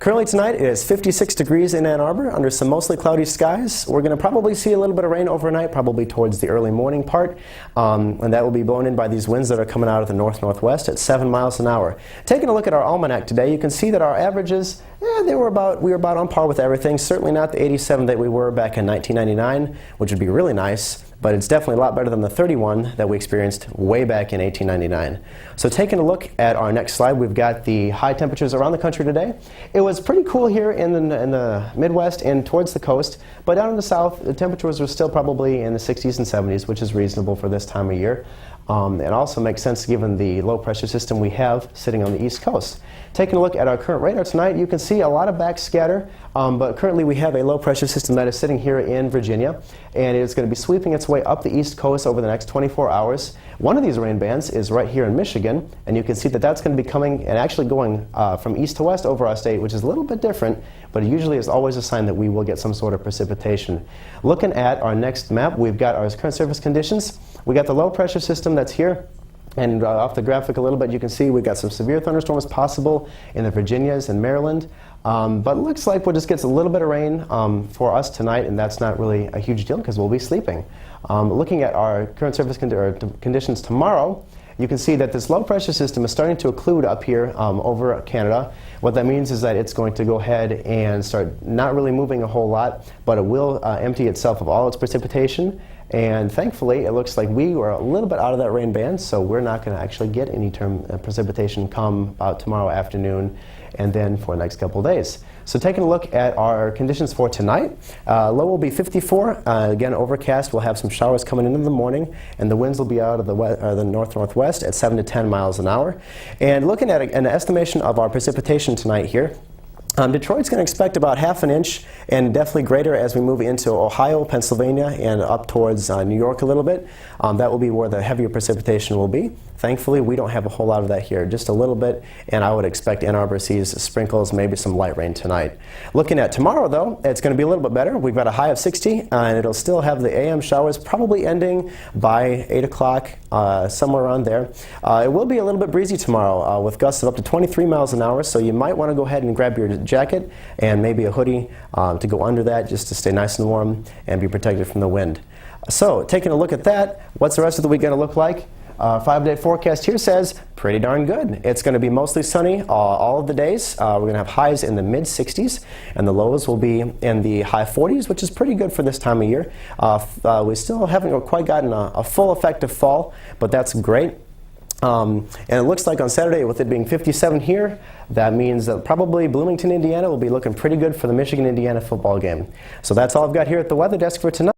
Currently tonight it is 56 degrees in Ann Arbor under some mostly cloudy skies. We're going to probably see a little bit of rain overnight, probably towards the early morning part, and that will be blown in by these winds that are coming out of the north-northwest at 7 miles an hour. Taking a look at our almanac today, you can see that our averages, we were about on par with everything. Certainly not the 87 that we were back in 1999, which would be really nice. But it's definitely a lot better than the 31 that we experienced way back in 1899. So taking a look at our next slide, we've got the high temperatures around the country today. It was pretty cool here in the Midwest and towards the coast, but down in the south, the temperatures were still probably in the 60s and 70s, which is reasonable for this time of year. It also makes sense given the low pressure system we have sitting on the east coast. Taking a look at our current radar tonight, you can see a lot of backscatter, but currently we have a low pressure system that is sitting here in Virginia, and it's going to be sweeping its way up the east coast over the next 24 hours. One of these rain bands is right here in Michigan, and you can see that that's going to be coming and actually going from east to west over our state, which is a little bit different, but it usually is always a sign that we will get some sort of precipitation. Looking at our next map, we've got our current surface conditions. We got the low pressure system that's here, and off the graphic a little bit you can see we've got some severe thunderstorms possible in the Virginias and Maryland, but it looks like we'll just get a little bit of rain for us tonight, and that's not really a huge deal because we'll be sleeping. Looking at our current surface conditions tomorrow, you can see that this low pressure system is starting to occlude up here over Canada. What that means is that it's going to go ahead and start not really moving a whole lot, but it will empty itself of all its precipitation. And thankfully, it looks like we were a little bit out of that rain band, so we're not going to actually get any precipitation come about tomorrow afternoon and then for the next couple of days. So taking a look at our conditions for tonight, low will be 54. Again, overcast. We'll have some showers coming in the morning, and the winds will be out of the north-northwest at 7 to 10 miles an hour. And looking at an estimation of our precipitation tonight here, Detroit's going to expect about ½ an inch, and definitely greater as we move into Ohio, Pennsylvania, and up towards New York a little bit. That will be where the heavier precipitation will be. Thankfully, we don't have a whole lot of that here, just a little bit, and I would expect Ann Arbor sees sprinkles, maybe some light rain tonight. Looking at tomorrow, though, it's going to be a little bit better. We've got a high of 60, and it'll still have the AM showers probably ending by 8 o'clock, somewhere around there. It will be a little bit breezy tomorrow with gusts of up to 23 miles an hour, so you might want to go ahead and grab your jacket and maybe a hoodie to go under that just to stay nice and warm and be protected from the wind. So, taking a look at that, what's the rest of the week going to look like? 5-day forecast here says pretty darn good. It's going to be mostly sunny all of the days. We're going to have highs in the mid-60s, and the lows will be in the high 40s, which is pretty good for this time of year. We still haven't quite gotten a full effect of fall, but that's great. And it looks like on Saturday, with it being 57 here, that means that probably Bloomington, Indiana will be looking pretty good for the Michigan-Indiana football game. So that's all I've got here at the weather desk for tonight.